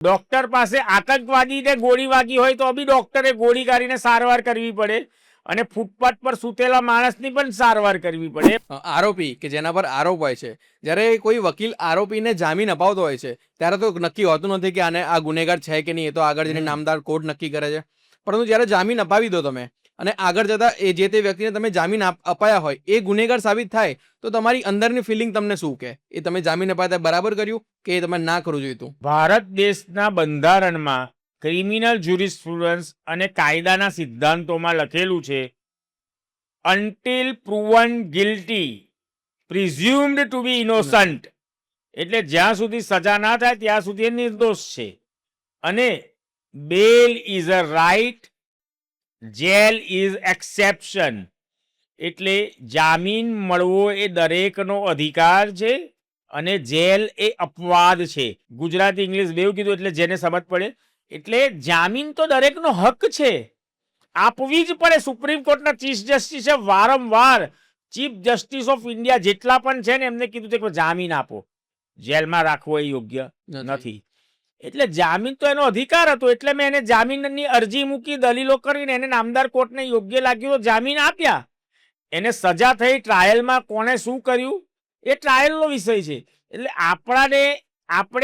Doctor પાસે આતંકવાદીને ગોળી વાગી હોય તો બી ડોક્ટરે ગોળી કાઢીને સારવાર કરવી પડે અને ફૂટપાથ પર સૂતેલા માણસની પણ સારવાર કરવી પડે. આરોપી કે જેના પર આરોપ હોય છે, જ્યારે કોઈ વકીલ આરોપીને જામીન અપાવતો હોય છે ત્યારે તો નક્કી હોતું નથી કે આને આ ગુનેગાર છે કે નહીં, એ તો આગળ જઈને નામદાર કોર્ટ નક્કી કરે છે. પરંતુ જ્યારે જામીન અપાવી દો તમે અને આગળ જતા એ જે તે વ્યક્તિને તમે જામીન અપાયા હોય એ ગુનેગાર સાબિત થાય તો તમારી અંદરની ફિલિંગ તમને શું કે એ તમે જામીન અપાયા બરાબર કર્યું કે એ તમે ના કરવું જોઈતું? ભારત દેશના બંધારણમાં ક્રિમિનલ જ્યુરિસ્પ્રુડન્સ અને કાયદાના સિદ્ધાંતોમાં લખેલું છે, અન્ટિલ પ્રુવન ગિલ્ટી પ્રિઝ્યુમ્ડ ટુ બી ઇનોસન્ટ. એટલે જ્યાં સુધી સજા ના થાય ત્યાં સુધી એ નિર્દોષ છે. અને bail is a right, jail is exception. એટલે જામીન મળવો એ દરેકનો અધિકાર છે અને જેલ એ અપવાદ છે. ગુજરાતી ઇંગ્લિશ બેવ કીધું એટલે જેને સમજ પડે. એટલે જામીન તો દરેકનો હક છે, આપવી જ પડે. સુપ્રીમ કોર્ટના ચીફ જસ્ટિસે વારંવાર ચીફ જસ્ટિસ ઓફ ઇન્ડિયા જેટલા પણ છે ને એમને કીધું છે કે જામીન આપો, જેલમાં રાખવો એ યોગ્ય નથી. એટલે જામીન તો એનો અધિકાર હતો, એટલે મેં એને જામીનની અરજી મૂકી, દલીલો કરીને એને નામદાર કોર્ટને યોગ્ય લાગ્યું તો જામીન આપ્યા. એને સજા થઈ, ટ્રાયલમાં કોણે શું કર્યું એ ટ્રાયલનો વિષય છે. એટલે આપણે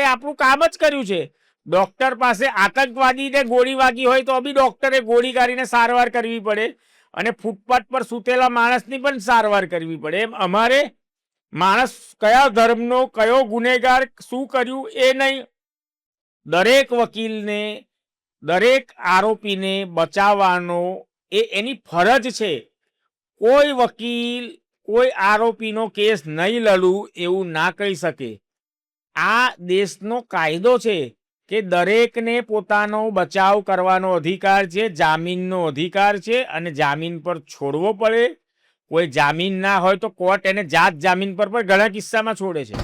આપણું કામ જ કર્યું છે. ડોક્ટર પાસે આતંકવાદીને ગોળી વાગી હોય તો બી ડોક્ટરે ગોળી કાઢીને સારવાર કરવી પડે અને ફૂટપાથ પર સૂતેલા માણસની પણ સારવાર કરવી પડે. એમ અમારે માણસ કયા ધર્મનો, કયો ગુનેગાર શું કર્યું એ નહીં, દરેક વકીલને, દરેક આરોપીને બચાવવાનો એ એની ફરજ છે. કોઈ વકીલ કોઈ આરોપીનો કેસ નહીં લડું એવું ના કહી શકે. આ દેશનો કાયદો છે કે દરેકને પોતાનો બચાવ કરવાનો અધિકાર છે, જામીનનો અધિકાર છે અને જામીન પર છોડવો પડે. કોઈ જામીન ના હોય તો કોર્ટ એને જાત જામીન પર પણ ઘણા કિસ્સામાં છોડે છે.